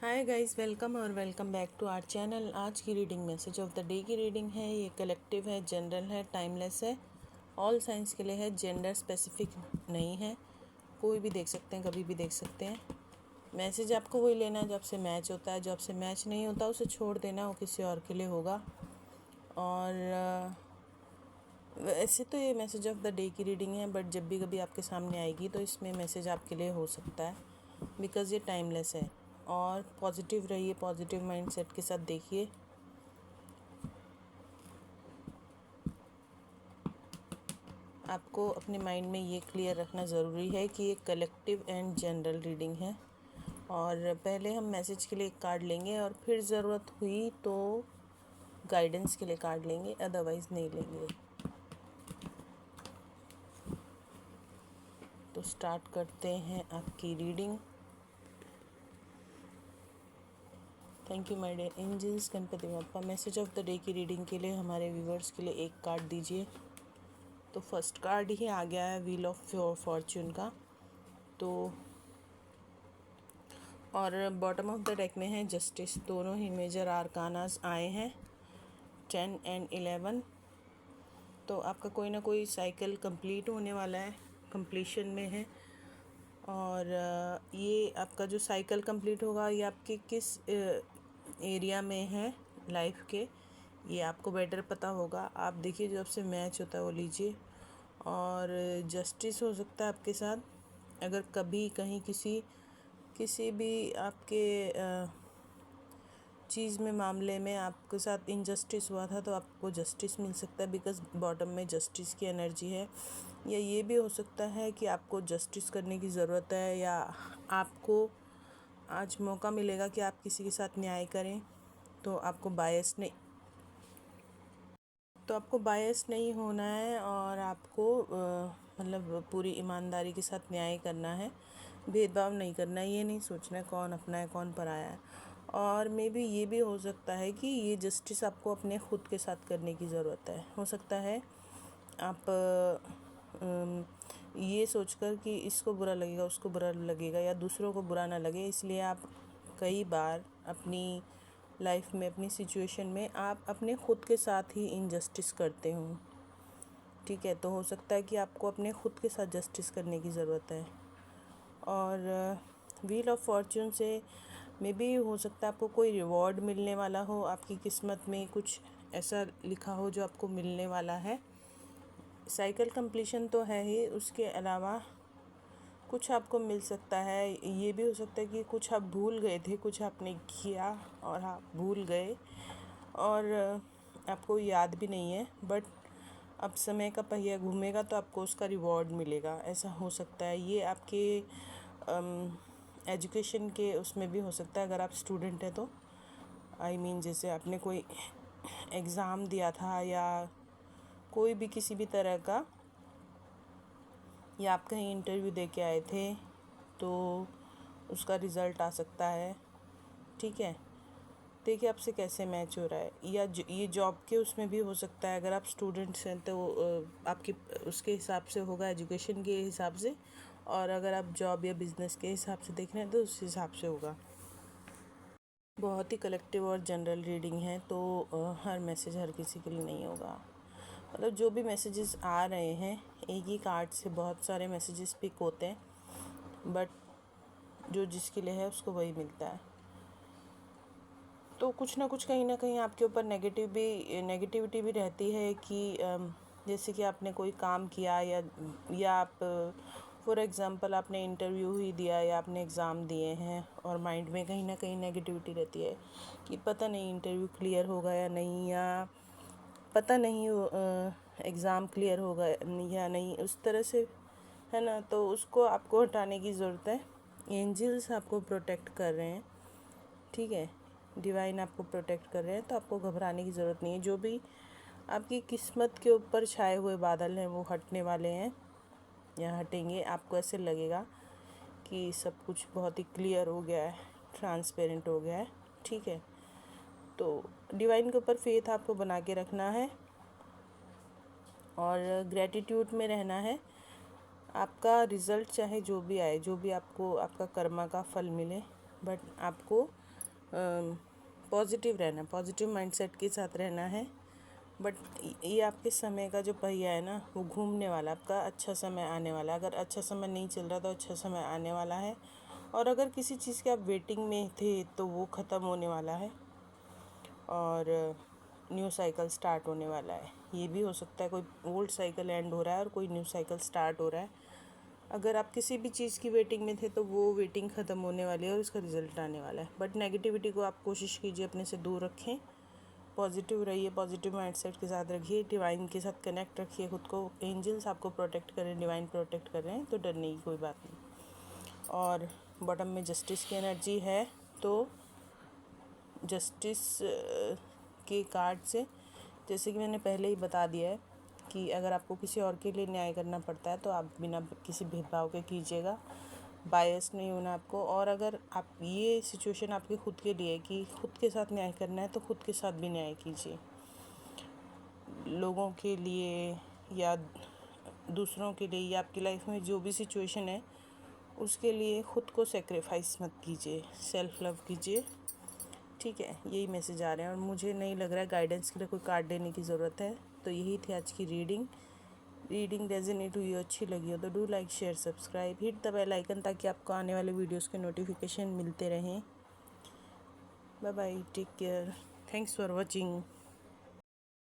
हाय guys, welcome और welcome back to our channel. आज की reading message of the day की रीडिंग है। ये कलेक्टिव है, जनरल है, टाइमलेस है, ऑल साइंस के लिए है, जेंडर स्पेसिफिक नहीं है। कोई भी देख सकते हैं, कभी भी देख सकते हैं। मैसेज आपको वही लेना है जो आपसे मैच होता है। जो आपसे मैच नहीं होता उसे छोड़ देना, वो किसी और के लिए होगा। और वैसे तो ये मैसेज ऑफ द डे की रीडिंग है, बट जब भी कभी आपके सामने आएगी तो इसमें मैसेज आपके लिए हो सकता है, बिकॉज़ ये टाइमलेस है। और पॉजिटिव रहिए, पॉजिटिव माइंडसेट के साथ देखिए। आपको अपने माइंड में ये क्लियर रखना ज़रूरी है कि ये कलेक्टिव एंड जनरल रीडिंग है। और पहले हम मैसेज के लिए एक कार्ड लेंगे और फिर ज़रूरत हुई तो गाइडेंस के लिए कार्ड लेंगे, अदरवाइज़ नहीं लेंगे। तो स्टार्ट करते हैं आपकी reading. Thank you my dear angels, Ganpati Bappa. Message of the day की रीडिंग के लिए हमारे व्यूवर्स के लिए एक कार्ड दीजिए। तो फर्स्ट कार्ड ही आ गया है, व्हील ऑफ फॉर्च्यून का। तो और बॉटम ऑफ द डेक में है जस्टिस। दोनों ही मेजर आर्कानास आए हैं, 10 एंड 11। तो आपका कोई ना कोई साइकिल कंप्लीट होने वाला है, कंप्लीशन में है। और ये आपका जो साइकिल कंप्लीट होगा, ये आपके किस एरिया में है लाइफ के, ये आपको बेटर पता होगा। आप देखिए, जो आपसे मैच होता है वो लीजिए। और जस्टिस हो सकता है आपके साथ। अगर कभी कहीं किसी भी आपके चीज़ में, मामले में आपके साथ इनजस्टिस हुआ था, तो आपको जस्टिस मिल सकता है, बिकॉज़ बॉटम में जस्टिस की एनर्जी है। या ये भी हो सकता है कि आपको जस्टिस करने की ज़रूरत है, या आपको आज मौका मिलेगा कि आप किसी के साथ न्याय करें। तो आपको बायस नहीं होना है, और आपको मतलब पूरी ईमानदारी के साथ न्याय करना है। भेदभाव नहीं करना है, ये नहीं सोचना है कौन अपना है कौन पराया है। और मे बी ये भी हो सकता है कि ये जस्टिस आपको अपने खुद के साथ करने की ज़रूरत है। हो सकता है आप ये सोचकर कि इसको बुरा लगेगा, उसको बुरा लगेगा, या दूसरों को बुरा ना लगे, इसलिए आप कई बार अपनी लाइफ में, अपनी सिचुएशन में आप अपने खुद के साथ ही इनजस्टिस करते हो। ठीक है, तो हो सकता है कि आपको अपने खुद के साथ जस्टिस करने की ज़रूरत है। और व्हील ऑफ फॉर्च्यून से मे बी हो सकता है आपको कोई रिवॉर्ड मिलने वाला हो, आपकी किस्मत में कुछ ऐसा लिखा हो जो आपको मिलने वाला है। साइकिल कंप्लीशन तो है ही, उसके अलावा कुछ आपको मिल सकता है। ये भी हो सकता है कि कुछ आप भूल गए थे, कुछ आपने किया और आप भूल गए और आपको याद भी नहीं है, बट अब समय का पहिया घूमेगा तो आपको उसका रिवॉर्ड मिलेगा, ऐसा हो सकता है। ये आपके एजुकेशन के उसमें भी हो सकता है, अगर आप स्टूडेंट हैं तो। जैसे आपने कोई एग्ज़ाम दिया था, या कोई भी किसी भी तरह का, या आप कहीं इंटरव्यू दे के आए थे, तो उसका रिज़ल्ट आ सकता है। ठीक है, देखिए आपसे कैसे मैच हो रहा है। या ये जॉब के उसमें भी हो सकता है, अगर आप स्टूडेंट्स हैं तो आपकी उसके हिसाब से होगा, एजुकेशन के हिसाब से। और अगर आप जॉब या बिज़नेस के हिसाब से देख रहे हैं तो उस हिसाब से होगा। बहुत ही कलेक्टिव और जनरल रीडिंग है, तो हर मैसेज हर किसी के लिए नहीं होगा। मतलब जो भी मैसेजेस आ रहे हैं, एक ही कार्ड से बहुत सारे मैसेजेस पिक होते हैं, बट जो जिसके लिए है उसको वही मिलता है। तो कुछ ना कुछ कहीं ना कहीं आपके ऊपर नेगेटिविटी भी रहती है कि जैसे कि आपने कोई काम किया, या आप फॉर एग्ज़ाम्पल आपने इंटरव्यू ही दिया, या आपने एग्ज़ाम दिए हैं, और माइंड में कहीं ना कहीं नेगेटिविटी रहती है कि पता नहीं इंटरव्यू क्लियर होगा या नहीं, या पता नहीं एग्ज़ाम क्लियर होगा या नहीं, उस तरह से, है ना। तो उसको आपको हटाने की ज़रूरत है। एंजल्स आपको प्रोटेक्ट कर रहे हैं, ठीक है, डिवाइन आपको प्रोटेक्ट कर रहे हैं, तो आपको घबराने की ज़रूरत नहीं है। जो भी आपकी किस्मत के ऊपर छाए हुए बादल हैं वो हटने वाले हैं, या हटेंगे। आपको ऐसे लगेगा कि सब कुछ बहुत ही क्लियर हो गया है, ट्रांसपेरेंट हो गया है। ठीक है, तो डिवाइन के ऊपर फेथ आपको बना के रखना है, और ग्रेटिट्यूड में रहना है। आपका रिज़ल्ट चाहे जो भी आए, जो भी आपको आपका कर्मा का फल मिले, बट आपको पॉजिटिव रहना, पॉजिटिव माइंडसेट के साथ रहना है। बट ये आपके समय का जो पहिया है ना, वो घूमने वाला, आपका अच्छा समय आने वाला है। अगर अच्छा समय नहीं चल रहा तो अच्छा समय आने वाला है। और अगर किसी चीज़ के आप वेटिंग में थे तो वो ख़त्म होने वाला है और न्यू साइकिल स्टार्ट होने वाला है। ये भी हो सकता है कोई ओल्ड साइकिल एंड हो रहा है और कोई न्यू साइकिल स्टार्ट हो रहा है। अगर आप किसी भी चीज़ की वेटिंग में थे तो वो वेटिंग ख़त्म होने वाली है और उसका रिज़ल्ट आने वाला है। बट नेगेटिविटी को आप कोशिश कीजिए अपने से दूर रखें, पॉजिटिव रहिए, पॉजिटिव माइंडसेट के साथ रखिए, डिवाइन के साथ कनेक्ट रखिए खुद को। एंजल्स आपको प्रोटेक्ट करें, डिवाइन प्रोटेक्ट कर रहे हैं, तो डरने की कोई बात नहीं। और बॉटम में जस्टिस की एनर्जी है, तो जस्टिस के कार्ड से, जैसे कि मैंने पहले ही बता दिया है कि अगर आपको किसी और के लिए न्याय करना पड़ता है तो आप बिना किसी भेदभाव के कीजिएगा, बायस नहीं होना आपको। और अगर आप ये सिचुएशन आपके खुद के लिए कि खुद के साथ न्याय करना है तो खुद के साथ भी न्याय कीजिए। लोगों के लिए या दूसरों के लिए या आपकी लाइफ में जो भी सिचुएशन है उसके लिए खुद को सेक्रीफाइस मत कीजिए, सेल्फ लव कीजिए। ठीक है, यही मैसेज आ रहे हैं और मुझे नहीं लग रहा है गाइडेंस के लिए कोई कार्ड देने की ज़रूरत है। तो यही थी आज की रीडिंग रेजोनेट हुई हो, अच्छी लगी हो तो do like share subscribe, hit the bell icon ताकि आपको आने वाले वीडियोस के नोटिफिकेशन मिलते रहें। Bye bye, take care, thanks for watching.